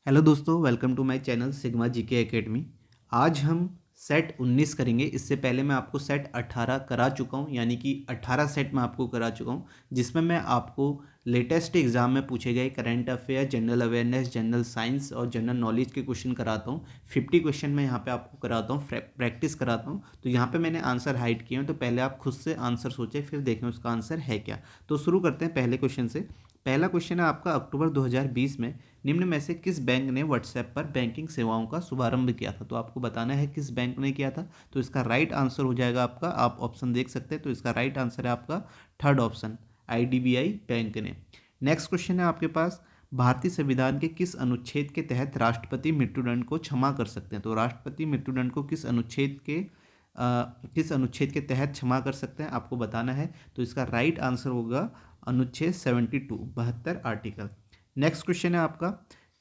Hello दोस्तों, welcome to my channel sigma GK academy. आज हम सेट 19 करेंगे। इससे पहले मैं आपको सेट 18 करा चुका हूं, यानी कि 18 सेट मैं आपको करा चुका हूं, जिसमें मैं आपको लेटेस्ट एग्जाम में पूछे गए current affair, general awareness, general science और जनरल नॉलेज के क्वेश्चन कराता हूं। 50 क्वेश्चन मैं यहाँ पे आपको कराता हूँ, प्रैक्टिस कराता हूँ। तो यहाँ पे मैंने आंसर हाइड किए हैं, तो पहले आप खुद से आंसर सोचें, फिर देखें उसका आंसर है क्या। तो शुरू करते हैं पहले क्वेश्चन से। पहला क्वेश्चन है आपका, अक्टूबर 2020 में निम्न में से किस बैंक ने व्हाट्सएप पर बैंकिंग सेवाओं का शुभारंभ किया था। तो आपको बताना है किस बैंक ने किया था। तो इसका राइट आंसर हो जाएगा आपका, आप ऑप्शन देख सकते हैं, तो इसका राइट आंसर है आपका थर्ड ऑप्शन, आईडीबीआई बैंक ने। नेक्स्ट क्वेश्चन है आपके पास, भारतीय संविधान के किस अनुच्छेद के तहत राष्ट्रपति मृत्युदंड को क्षमा कर सकते हैं। तो राष्ट्रपति मृत्युदंड को किस अनुच्छेद के तहत क्षमा कर सकते हैं, आपको बताना है। तो इसका राइट आंसर होगा अनुच्छेद 72, 72 आर्टिकल। नेक्स्ट क्वेश्चन है आपका,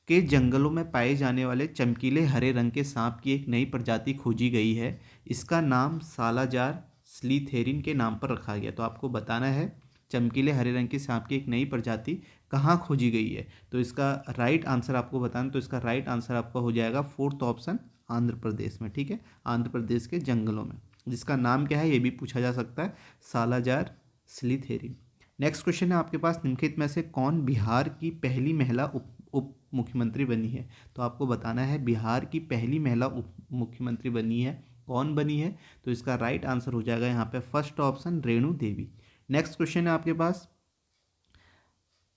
के जंगलों में पाए जाने वाले चमकीले हरे रंग के सांप की एक नई प्रजाति खोजी गई है। इसका नाम सालाजार स्लीथेरिन के नाम पर रखा गया। तो आपको बताना है चमकीले हरे रंग के सांप की एक नई प्रजाति कहाँ खोजी गई है। तो इसका राइट आंसर आपको बताना, तो इसका राइट आंसर आपका हो जाएगा फोर्थ ऑप्शन, आंध्र प्रदेश में। ठीक है, आंध्र प्रदेश के जंगलों में, जिसका नाम क्या है ये भी पूछा जा सकता है, सालाजार स्लीथेरिन। नेक्स्ट क्वेश्चन है आपके पास, निम्नलिखित में से कौन बिहार की पहली महिला उप मुख्यमंत्री बनी है। तो आपको बताना है बिहार की पहली महिला उप मुख्यमंत्री बनी है, कौन बनी है। तो इसका राइट आंसर हो जाएगा यहाँ पे first option, Renu Devi. Next question है आपके पास,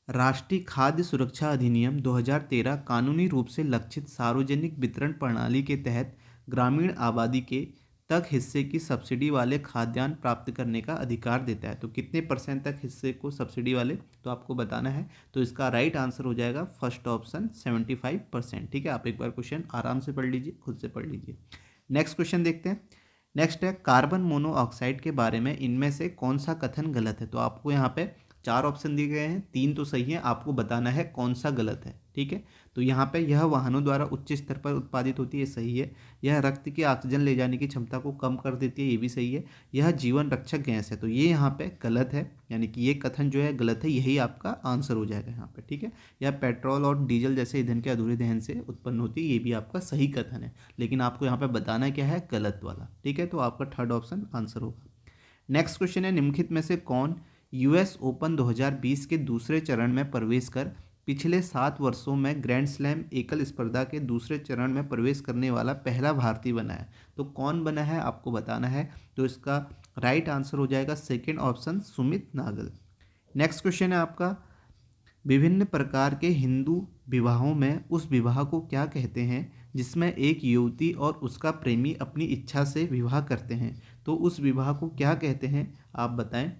राष्ट्रीय खाद्य सुरक्षा अधिनियम 2013 कानूनी रूप से लक्षित सार्वजनिक वितरण प्रणाली के तहत ग्रामीण आबादी के तक हिस्से की सब्सिडी वाले खाद्यान्न प्राप्त करने का अधिकार देता है। तो कितने परसेंट तक हिस्से को सब्सिडी वाले, तो आपको बताना है। तो इसका राइट आंसर हो जाएगा फर्स्ट ऑप्शन, 75%। ठीक है, आप एक बार क्वेश्चन आराम से पढ़ लीजिए, खुद से पढ़ लीजिए। नेक्स्ट क्वेश्चन देखते हैं। नेक्स्ट है, कार्बन मोनोऑक्साइड के बारे में इनमें से कौन सा कथन गलत है। तो आपको यहाँ पे 4 ऑप्शन दिए गए हैं, 3 तो सही है, आपको बताना है कौन सा गलत है। ठीक है, तो यहाँ पे यह वाहनों द्वारा उच्च स्तर पर उत्पादित होती है, सही है। यह रक्त की ऑक्सीजन ले जाने की क्षमता को कम कर देती है, ये भी सही है। यह जीवन रक्षक गैस है, तो ये यहाँ पे गलत है, यानी कि ये कथन जो है गलत है, यही आपका आंसर हो जाएगा यहाँ पे। ठीक है, यह पेट्रोल और डीजल जैसे ईंधन के अधूरे दहन से उत्पन्न होती है, ये भी आपका सही कथन है, लेकिन आपको यहाँ पे बताना क्या है, गलत वाला। ठीक है, तो आपका थर्ड ऑप्शन आंसर होगा। नेक्स्ट क्वेश्चन है, निम्नलिखित में से कौन यूएस ओपन 2020 के दूसरे चरण में प्रवेश कर पिछले 7 वर्षों में ग्रैंड स्लैम एकल स्पर्धा के दूसरे चरण में प्रवेश करने वाला पहला भारतीय बना है। तो कौन बना है आपको बताना है। तो इसका राइट आंसर हो जाएगा second option, Sumit Nagal. Next question है आपका, विभिन्न प्रकार के हिंदू विवाहों में उस विवाह को क्या कहते हैं जिसमें एक युवती और उसका प्रेमी अपनी इच्छा से विवाह करते हैं। तो उस विवाह को क्या कहते हैं, आप बताएं।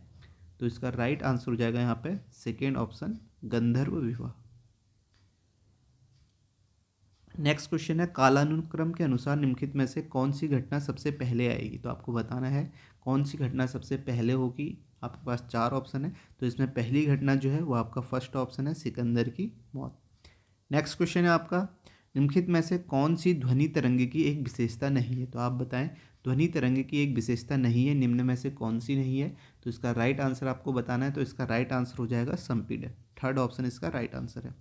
तो इसका राइट आंसर हो जाएगा यहाँ पे सेकेंड ऑप्शन, गंधर्व विवाह। नेक्स्ट क्वेश्चन है, कालानुक्रम के अनुसार निम्नलिखित में से कौन सी घटना सबसे पहले आएगी। तो आपको बताना है कौन सी घटना सबसे पहले होगी। आपके पास 4 ऑप्शन है, तो इसमें पहली घटना जो है वो आपका फर्स्ट ऑप्शन है, सिकंदर की मौत। नेक्स्ट क्वेश्चन है आपका, निम्नलिखित में से कौन सी ध्वनि तरंग की एक विशेषता नहीं है। तो आप बताएं, ध्वनि तरंग की एक विशेषता नहीं है, निम्न में से कौन सी नहीं है। तो इसका राइट आंसर आपको बताना है, तो इसका राइट आंसर हो जाएगा संपीड़न, थर्ड ऑप्शन इसका राइट आंसर है।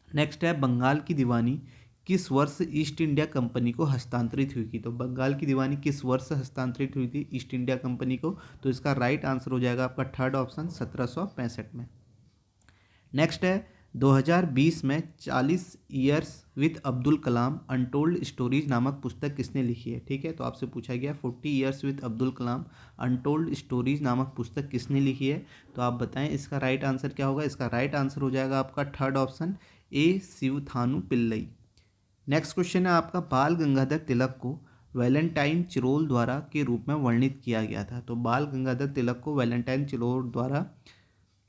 नेक्स्ट है, बंगाल की दीवानी किस वर्ष ईस्ट इंडिया कंपनी को हस्तांतरित हुई थी। तो बंगाल की दीवानी किस वर्ष हस्तांतरित हुई थी ईस्ट इंडिया कंपनी को। तो इसका राइट आंसर हो जाएगा आपका थर्ड ऑप्शन, 1765 में। नेक्स्ट है, 2020 में 40 years with Abdul Kalam untold stories नामक पुस्तक किसने लिखी है। ठीक है, तो आपसे पूछा गया 40 years with Abdul Kalam untold stories नामक पुस्तक किसने लिखी है। तो आप बताएं इसका राइट आंसर क्या होगा। इसका राइट आंसर हो जाएगा आपका थर्ड ऑप्शन, ए शिवथानु पिल्लई। नेक्स्ट क्वेश्चन है आपका, बाल गंगाधर तिलक को वैलेंटाइन चिरोल द्वारा के रूप में वर्णित किया गया था। तो बाल गंगाधर तिलक को वैलेंटाइन चिरोल द्वारा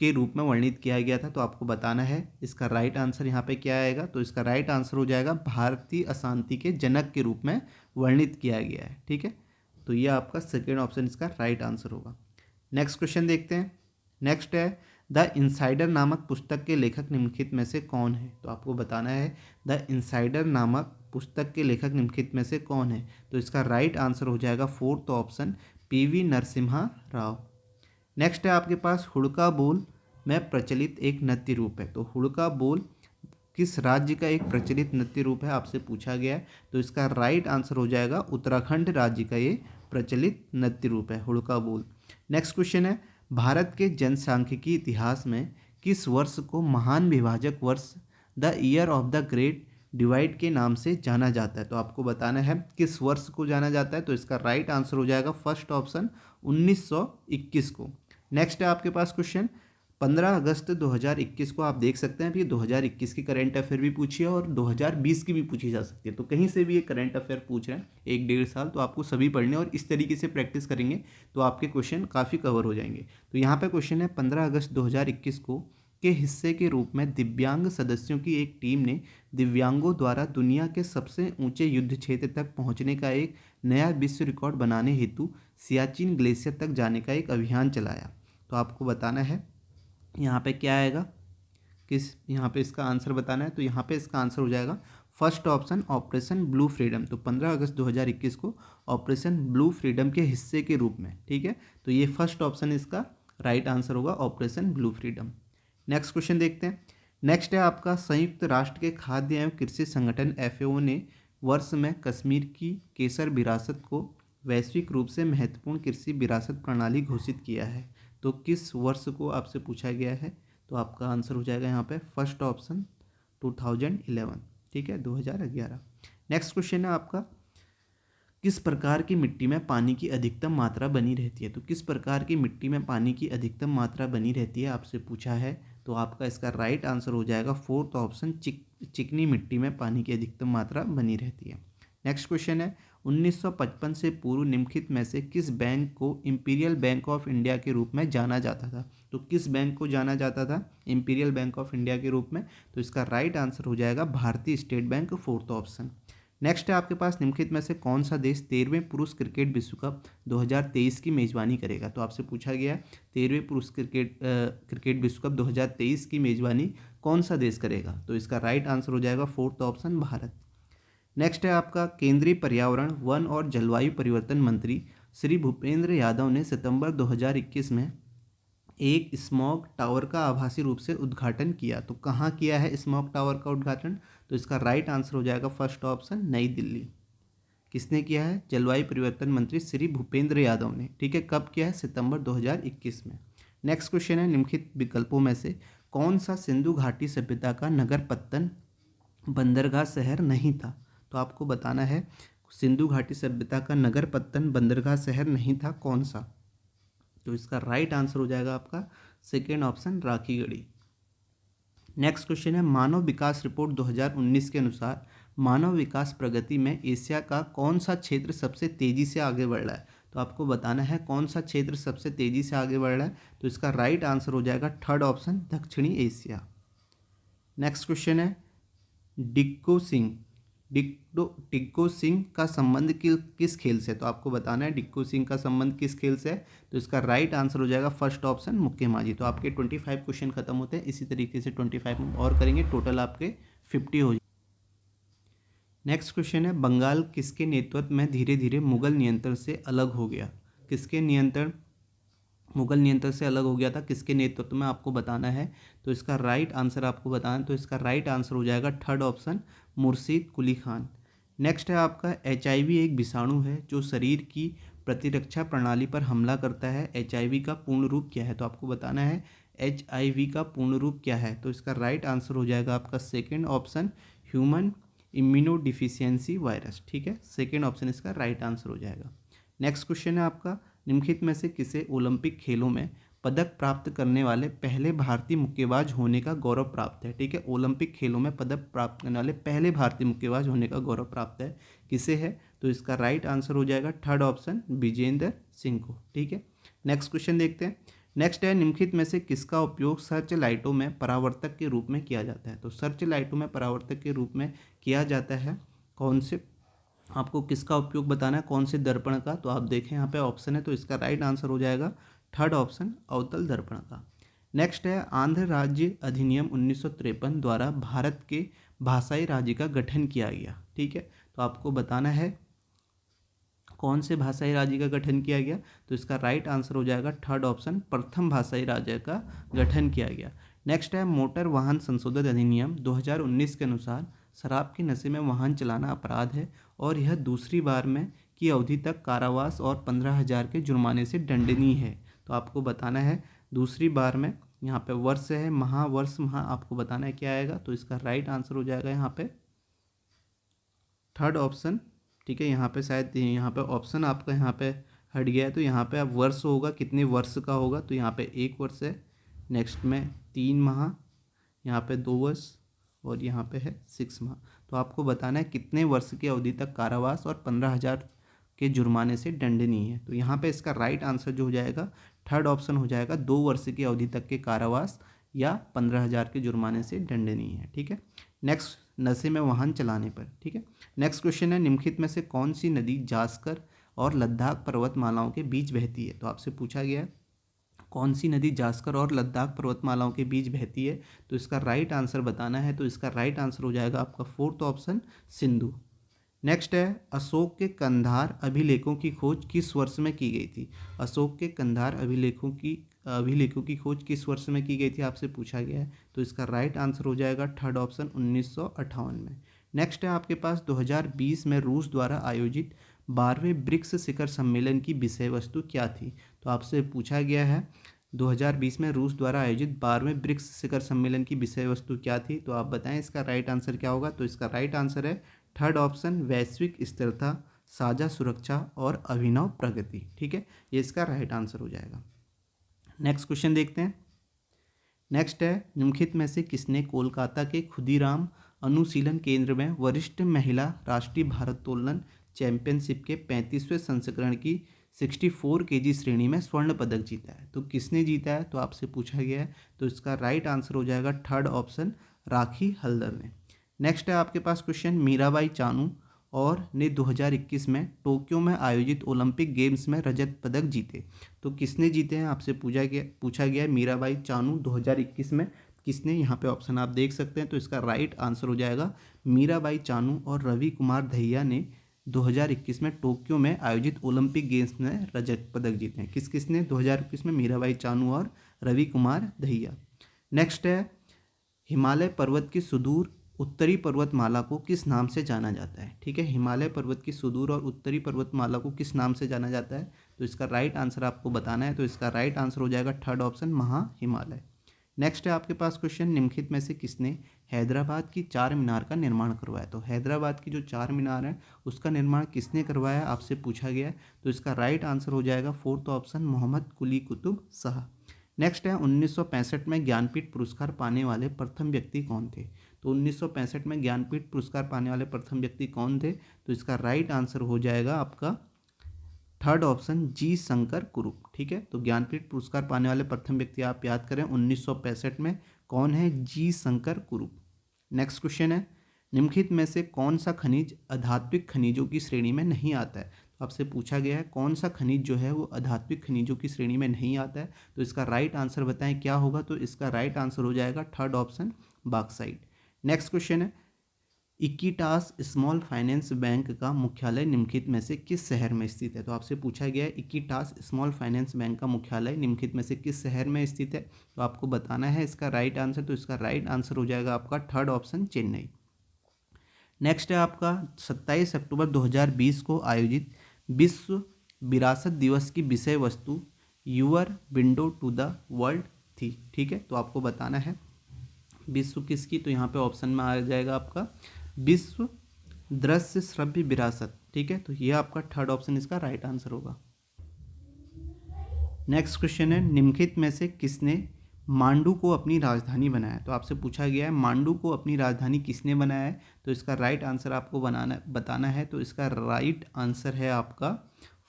के रूप में वर्णित किया गया था। तो आपको बताना है इसका राइट आंसर यहाँ पे क्या आएगा। तो इसका राइट आंसर हो जाएगा भारतीय अशांति के जनक के रूप में वर्णित किया गया है। ठीक है, तो ये आपका सेकेंड ऑप्शन इसका राइट आंसर होगा। नेक्स्ट क्वेश्चन देखते हैं। नेक्स्ट है, द इनसाइडर नामक पुस्तक के लेखक निम्नलिखित में से कौन है। तो आपको बताना है द इनसाइडर नामक पुस्तक के लेखक निम्नलिखित में से कौन है। तो इसका राइट आंसर हो जाएगा fourth option, PV Narasimha Rao. Next है आपके पास, हुड़का बोल में प्रचलित एक नृत्य रूप है। तो हुड़का बोल किस राज्य का एक प्रचलित नृत्य रूप है, आपसे पूछा गया है। तो इसका राइट आंसर हो जाएगा उत्तराखंड राज्य का ये प्रचलित नृत्य रूप है, हुड़का बोल। नेक्स्ट क्वेश्चन है, भारत के जनसांख्यिकी इतिहास में किस वर्ष को महान विभाजक वर्ष, the year of the great divide के नाम से जाना जाता है? तो आपको बताना है किस वर्ष को जाना जाता है। तो इसका राइट आंसर हो जाएगा फर्स्ट ऑप्शन 1921 को। नेक्स्ट है आपके पास क्वेश्चन, 15 अगस्त 2021 को आप देख सकते हैं, अभी 2021 की करंट अफेयर भी पूछी है और 2020 की भी पूछी जा सकती है। तो कहीं से भी ये करंट अफेयर पूछ रहे हैं 1-1.5 साल, तो आपको सभी पढ़ने और इस तरीके से प्रैक्टिस करेंगे तो आपके क्वेश्चन काफ़ी कवर हो जाएंगे। तो यहाँ पे क्वेश्चन है, 15 अगस्त 2021 को के हिस्से के रूप में दिव्यांग सदस्यों की एक टीम ने दिव्यांगों द्वारा दुनिया के सबसे ऊंचे युद्ध क्षेत्र तक पहुंचने का एक नया विश्व रिकॉर्ड बनाने हेतु सियाचिन ग्लेशियर तक जाने का एक अभियान चलाया। तो आपको बताना है यहाँ पे क्या आएगा, किस यहाँ पे इसका आंसर बताना है। तो यहाँ पे इसका आंसर हो जाएगा first option operation blue freedom. तो 15 अगस्त 2021 को ऑपरेशन ब्लू फ्रीडम के हिस्से के रूप में, ठीक है, तो ये फर्स्ट ऑप्शन इसका राइट आंसर होगा, operation blue freedom. Next question देखते हैं। नेक्स्ट है आपका, संयुक्त राष्ट्र के खाद्य एवं कृषि संगठन FAO ने वर्ष में कश्मीर की केसर विरासत को वैश्विक रूप से महत्वपूर्ण कृषि विरासत प्रणाली घोषित किया है। तो किस वर्ष को आपसे पूछा गया है? तो आपका आंसर हो जाएगा यहाँ पे फर्स्ट ऑप्शन 2011, ठीक है, 2011। नेक्स्ट क्वेश्चन है आपका, किस प्रकार की मिट्टी में पानी की अधिकतम मात्रा बनी रहती है? तो किस प्रकार की मिट्टी में पानी की अधिकतम मात्रा बनी रहती है, आपसे पूछा है। तो आपका इसका राइट आंसर हो जाएगा फोर्थ ऑप्शन, चिकनी मिट्टी में पानी की अधिकतम मात्रा बनी रहती है। नेक्स्ट क्वेश्चन है, 1955 से पूर्व निम्नलिखित में से किस बैंक को इंपीरियल बैंक ऑफ इंडिया के रूप में जाना जाता था? तो किस बैंक को जाना जाता था इंपीरियल बैंक ऑफ इंडिया के रूप में? तो इसका राइट आंसर हो जाएगा भारतीय state bank, fourth option. Next है आपके पास, निम्नलिखित में से कौन सा देश 13वें पुरुष क्रिकेट विश्व कप 2023 की मेज़बानी करेगा? तो आपसे पूछा गया है 13वें पुरुष क्रिकेट विश्व कप 2023 की मेज़बानी कौन सा देश करेगा? तो इसका राइट आंसर हो जाएगा फोर्थ ऑप्शन, भारत। नेक्स्ट है आपका, केंद्रीय पर्यावरण, वन और जलवायु परिवर्तन मंत्री श्री भूपेंद्र यादव ने सितंबर 2021 में एक स्मॉग टावर का आभासी रूप से उद्घाटन किया। तो कहाँ किया है स्मॉग टावर का उद्घाटन? तो इसका राइट आंसर हो जाएगा फर्स्ट ऑप्शन, नई दिल्ली। किसने किया है? जलवायु परिवर्तन मंत्री श्री भूपेंद्र यादव ने, ठीक है। कब किया है? सितंबर 2021 में। नेक्स्ट क्वेश्चन है, निम्नलिखित विकल्पों में से कौन सा सिंधु घाटी सभ्यता का नगर पत्तन बंदरगाह शहर नहीं था? तो आपको बताना है सिंधु घाटी सभ्यता का नगर पत्तन बंदरगाह शहर नहीं था, कौन सा? तो इसका राइट आंसर हो जाएगा आपका second option, Rakhigarhi. Next question है, मानव विकास रिपोर्ट 2019 के अनुसार मानव विकास प्रगति में एशिया का कौन सा क्षेत्र सबसे तेजी से आगे बढ़ रहा है? तो आपको बताना है कौन सा क्षेत्र सबसे तेजी से आगे बढ़ रहा है। तो इसका राइट आंसर हो जाएगा थर्ड ऑप्शन, दक्षिणी एशिया। नेक्स्ट क्वेश्चन है, डिक्को सिंह का संबंध किस खेल से? तो आपको बताना है डिक्को सिंह का संबंध किस खेल से है। तो इसका राइट आंसर हो जाएगा फर्स्ट ऑप्शन, मुक्केबाजी। तो आपके 25 क्वेश्चन खत्म होते हैं, इसी तरीके से 25 और करेंगे, टोटल आपके 50 हो जाए। नेक्स्ट क्वेश्चन है, बंगाल किसके नेतृत्व में धीरे धीरे मुगल नियंत्रण से अलग हो गया? मुगल नियंत्रण से अलग हो गया था, किसके नेतृत्व में? आपको बताना है। तो इसका राइट आंसर आपको बताना है। तो इसका राइट आंसर हो जाएगा third option, Murshid Quli Khan. Next है आपका, HIV एक विषाणु है जो शरीर की प्रतिरक्षा प्रणाली पर हमला करता है। HIV का पूर्ण रूप क्या है? तो आपको बताना है HIV का पूर्ण रूप क्या है। तो इसका राइट आंसर हो जाएगा आपका second option, human immunodeficiency virus, ठीक है, सेकेंड ऑप्शन इसका राइट आंसर हो जाएगा। नेक्स्ट क्वेश्चन है आपका, निम्नलिखित में से किसे ओलंपिक खेलों में पदक प्राप्त करने वाले पहले भारतीय मुक्केबाज होने का गौरव प्राप्त है? ठीक है, ओलंपिक खेलों में पदक प्राप्त करने वाले पहले भारतीय मुक्केबाज होने का गौरव प्राप्त है, किसे है? तो इसका राइट आंसर हो जाएगा थर्ड ऑप्शन, विजेंदर सिंह को, ठीक है। नेक्स्ट क्वेश्चन देखते हैं। नेक्स्ट है, निम्नलिखित में से किसका उपयोग सर्च लाइटों में परावर्तक के रूप में किया जाता है? तो सर्च लाइटों में परावर्तक के रूप में किया जाता है कौन से? आपको किसका उपयोग बताना है, कौन से दर्पण का? तो आप देखें यहाँ पे ऑप्शन है, तो इसका राइट आंसर हो जाएगा थर्ड ऑप्शन, अवतल दर्पण का। नेक्स्ट है, आंध्र राज्य अधिनियम 1953 द्वारा भारत के भाषाई राज्य का गठन किया गया, ठीक है। तो आपको बताना है कौन से भाषाई राज्य का गठन किया गया। तो इसका राइट आंसर हो जाएगा थर्ड ऑप्शन, प्रथम भाषाई राज्य का गठन किया गया। नेक्स्ट है मोटर वाहन संशोधन अधिनियम 2019 के अनुसार शराब के नशे में वाहन चलाना अपराध है और यह दूसरी बार में की अवधि तक कारावास और 15,000 के जुर्माने से दंडनीय है। तो आपको बताना है दूसरी बार में, यहाँ पे वर्ष है, वर्ष आपको बताना है क्या आएगा। तो इसका राइट आंसर हो जाएगा यहाँ पे थर्ड ऑप्शन। ठीक है, यहाँ पे शायद यहाँ पे ऑप्शन आपका यहाँ पे हट गया है, तो यहाँ पे अब वर्ष होगा, कितने वर्ष का होगा। तो यहाँ पे 1 वर्ष है, नेक्स्ट में 3 माह, यहाँ पे 2 वर्ष और यहाँ पे है 6 माह। तो आपको बताना है कितने वर्ष की अवधि तक कारावास और 15,000 के जुर्माने से दंडनीय है। तो यहाँ पे इसका राइट आंसर जो हो जाएगा थर्ड ऑप्शन हो जाएगा, 2 वर्ष की अवधि तक के कारावास या 15,000 के जुर्माने से दंडनीय है। ठीक है, नेक्स्ट नशे में वाहन चलाने पर। ठीक है, नेक्स्ट क्वेश्चन है निम्नलिखित में से कौन सी नदी जास्कर और लद्दाख पर्वतमालाओं के बीच बहती है। तो आपसे पूछा गया है कौन सी नदी जास्कर और लद्दाख पर्वतमालाओं के बीच बहती है। तो इसका राइट आंसर बताना है। तो इसका राइट आंसर हो जाएगा आपका फोर्थ ऑप्शन सिंधु। नेक्स्ट है अशोक के कंधार अभिलेखों की खोज किस वर्ष में की गई थी। अशोक के कंधार अभिलेखों की खोज किस वर्ष में की गई थी आपसे पूछा गया है। तो इसका राइट आंसर हो जाएगा थर्ड ऑप्शन 1958 में। नेक्स्ट है आपके पास 2020 में रूस द्वारा आयोजित 12वें ब्रिक्स शिखर सम्मेलन की विषय वस्तु क्या थी। तो आपसे पूछा गया है 2020 में रूस द्वारा आयोजित 12वें ब्रिक्स शिखर सम्मेलन की विषय वस्तु क्या थी। तो आप बताएं इसका राइट आंसर क्या होगा। तो इसका राइट आंसर है थर्ड ऑप्शन वैश्विक स्थिरता, साझा सुरक्षा और अभिनव प्रगति। ठीक है, ये इसका राइट आंसर हो जाएगा। नेक्स्ट क्वेश्चन देखते हैं। नेक्स्ट है निम्नलिखित में से किसने कोलकाता के खुदीराम अनुशीलन केंद्र में वरिष्ठ महिला राष्ट्रीय भारोत्तोलन चैंपियनशिप के 35वें संस्करण की 64 केजी श्रेणी में स्वर्ण पदक जीता है। तो किसने जीता है तो आपसे पूछा गया है। तो इसका राइट आंसर हो जाएगा थर्ड ऑप्शन राखी हल्दर ने। नेक्स्ट है आपके पास क्वेश्चन मीराबाई चानू और ने 2021 में टोक्यो में आयोजित ओलंपिक गेम्स में रजत पदक जीते। तो किसने जीते हैं आपसे पूछा गया है मीराबाई चानू 2021 में किसने, यहाँ पे ऑप्शन आप देख सकते हैं। तो इसका राइट आंसर हो जाएगा मीराबाई चानू और रवि कुमार दहिया ने 2021 में टोक्यो में आयोजित ओलंपिक गेम्स में रजत पदक जीते हैं। किसने 2021 में मीराबाई चानू और रवि कुमार दहिया। नेक्स्ट है हिमालय पर्वत की सुदूर उत्तरी पर्वतमाला को किस नाम से जाना जाता है। ठीक है, हिमालय पर्वत की सुदूर और उत्तरी पर्वतमाला को किस नाम से जाना जाता है। तो इसका राइट आंसर आपको बताना है। तो इसका राइट आंसर हो जाएगा थर्ड ऑप्शन महा हिमालय। नेक्स्ट है आपके पास क्वेश्चन निम्नलिखित में से किसने हैदराबाद की चार मीनार का निर्माण करवाया। तो हैदराबाद की जो चार मीनार है उसका निर्माण किसने करवाया आपसे पूछा गया है। तो इसका राइट आंसर हो जाएगा फोर्थ ऑप्शन मोहम्मद कुली कुतुब शाह। नेक्स्ट है 1965 में ज्ञानपीठ पुरस्कार पाने वाले प्रथम व्यक्ति कौन थे। तो 1965 में ज्ञानपीठ पुरस्कार पाने वाले प्रथम व्यक्ति कौन थे। तो इसका राइट आंसर हो जाएगा आपका थर्ड ऑप्शन जी शंकर कुरूप। ठीक है, तो ज्ञानपीठ पुरस्कार पाने वाले प्रथम व्यक्ति आप याद करें 1965 में कौन है, जी शंकर कुरूप। नेक्स्ट क्वेश्चन है निम्नलिखित में से कौन सा खनिज अधात्विक खनिजों की श्रेणी में नहीं आता है। तो आपसे पूछा गया है कौन सा खनिज जो है वो अधात्विक खनिजों की श्रेणी में नहीं आता है। तो इसका राइट आंसर बताएं क्या होगा। तो इसका राइट आंसर हो जाएगा third option bauxite. Next question है इक्विटास स्मॉल फाइनेंस बैंक का मुख्यालय निम्नलिखित में से किस शहर में स्थित है। तो आपसे पूछा गया है इक्विटास स्मॉल फाइनेंस बैंक का मुख्यालय निम्नलिखित में से किस शहर में स्थित है। तो आपको बताना है इसका राइट आंसर। तो इसका राइट आंसर हो जाएगा आपका थर्ड ऑप्शन चेन्नई। नेक्स्ट है आपका 27 अक्टूबर 2020 को आयोजित विश्व विरासत दिवस की विषय वस्तु your window to the world थी। ठीक है, तो आपको बताना है विश्व किसकी। तो यहाँ पे ऑप्शन में आ जाएगा आपका विश्व दृश्य श्रव्य विरासत। ठीक है, तो ये आपका थर्ड ऑप्शन इसका राइट आंसर होगा। नेक्स्ट क्वेश्चन है निम्नलिखित में से किसने मांडू को अपनी राजधानी बनाया। तो आपसे पूछा गया है मांडू को अपनी राजधानी किसने बनाया है। तो इसका राइट आंसर आपको बताना है। तो इसका राइट आंसर है आपका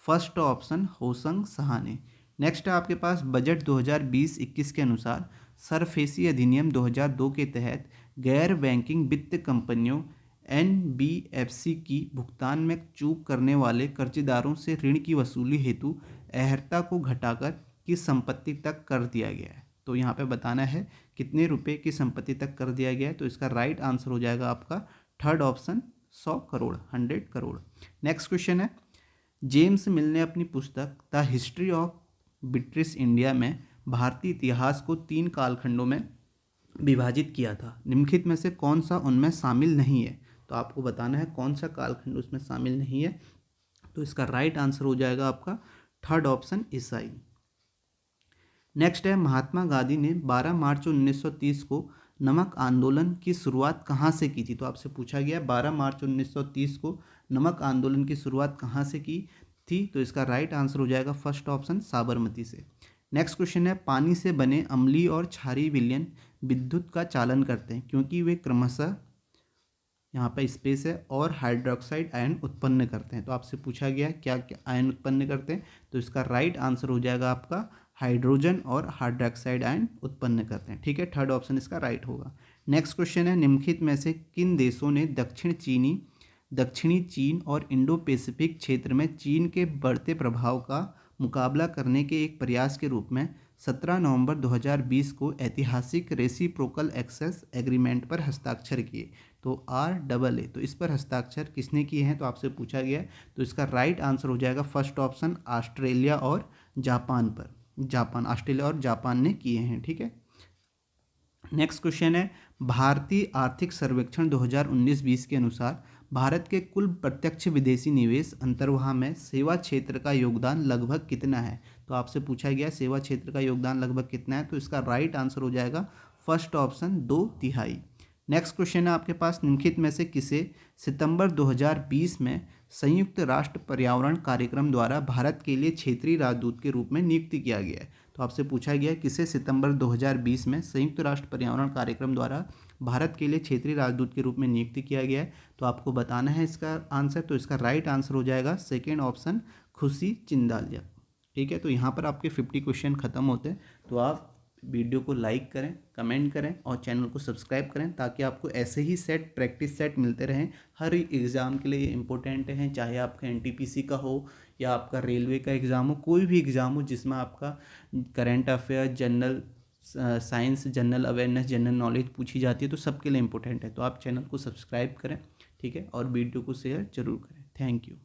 फर्स्ट ऑप्शन होसंग शाह ने। नेक्स्ट है आपके पास बजट 2020-21 के अनुसार सरफेसी अधिनियम 2002 के तहत गैर बैंकिंग वित्त कंपनियों NBFC की भुगतान में चूक करने वाले कर्जदारों से ऋण की वसूली हेतु अहर्ता को घटाकर किस संपत्ति तक कर दिया गया है। तो यहाँ पे बताना है कितने रुपए की संपत्ति तक कर दिया गया है। तो इसका राइट आंसर हो जाएगा आपका third option 100 crore 100 crore. Next question है जेम्स मिल ने अपनी पुस्तक the history of British India में भारतीय इतिहास को 3 कालखंडों में विभाजित किया था? निम्नलिखित में से कौन सा उनमें शामिल नहीं है? तो आपको बताना है कौन सा कालखंड उसमें शामिल नहीं है। तो इसका राइट आंसर हो जाएगा आपका थर्ड ऑप्शन ईसाई। नेक्स्ट है, महात्मा गांधी ने 12 मार्च 1930 को नमक आंदोलन की शुरुआत कहाँ से की थी? तो आपसे पूछा गया 12 मार्च 1930 को नमक आंदोलन की शुरुआत कहाँ से की थी? तो इसका राइट आंसर हो जाएगा फर्स्ट ऑप्शन साबरमती से। नेक्स्ट क्वेश्चन है, पानी से बने अम्लीय और क्षारीय विलयन विद्युत का चालन करते हैं क्योंकि वे क्रमशः, यहाँ पे स्पेस है, और हाइड्रोक्साइड आयन उत्पन्न करते हैं। तो आपसे पूछा गया क्या क्या आयन उत्पन्न करते हैं? तो इसका राइट आंसर हो जाएगा आपका हाइड्रोजन और हाइड्रोक्साइड आयन उत्पन्न करते हैं। ठीक है, थर्ड ऑप्शन इसका राइट होगा। नेक्स्ट क्वेश्चन है, निम्नलिखित में से किन देशों ने दक्षिणी चीन और इंडो पैसिफिक क्षेत्र में चीन के बढ़ते प्रभाव का मुकाबला करने के एक प्रयास के रूप में 17 नवंबर 2020 को ऐतिहासिक रेसिप्रोकल एक्सेस एग्रीमेंट पर हस्ताक्षर किए? तो RAA, तो इस पर हस्ताक्षर किसने किए हैं? तो आपसे पूछा गया है। तो इसका राइट आंसर हो जाएगा फर्स्ट ऑप्शन ऑस्ट्रेलिया और जापान पर। ऑस्ट्रेलिया और जापान ने किए हैं। ठीक है, नेक्स्ट क्वेश्चन है, भारतीय आर्थिक सर्वेक्षण 2019-20 के अनुसार भारत के कुल प्रत्यक्ष विदेशी निवेश अंतर्वाह में सेवा क्षेत्र का योगदान लगभग कितना है? तो आपसे पूछा गया सेवा क्षेत्र का योगदान लगभग कितना है? तो इसका राइट आंसर हो जाएगा फर्स्ट ऑप्शन 2/3। नेक्स्ट क्वेश्चन है आपके पास, निम्नलिखित में से किसे सितंबर 2020 में संयुक्त राष्ट्र पर्यावरण कार्यक्रम द्वारा भारत के लिए क्षेत्रीय राजदूत के रूप में नियुक्त किया गया है? तो आपसे पूछा गया है किसे सितंबर 2020 में संयुक्त राष्ट्र पर्यावरण कार्यक्रम द्वारा भारत के लिए क्षेत्रीय राजदूत के रूप में नियुक्त किया गया है? तो आपको बताना है इसका आंसर। तो इसका राइट आंसर हो जाएगा सेकेंड ऑप्शन खुशी चिंदालिया। ठीक है, तो यहाँ पर आपके 50 क्वेश्चन खत्म होते हैं। तो आप वीडियो को लाइक करें, कमेंट करें और चैनल को सब्सक्राइब करें ताकि आपको ऐसे ही सेट प्रैक्टिस सेट मिलते रहें। हर एग्ज़ाम के लिए ये इंपॉर्टेंट हैं, चाहे आपका NTPC का हो या आपका रेलवे का एग्ज़ाम हो, कोई भी एग्ज़ाम हो जिसमें आपका current affair, general science, general awareness, general knowledge पूछी जाती है, तो सबके लिए इंपॉर्टेंट है। तो आप चैनल को सब्सक्राइब करें, ठीक है, और वीडियो को शेयर जरूर करें। Thank you.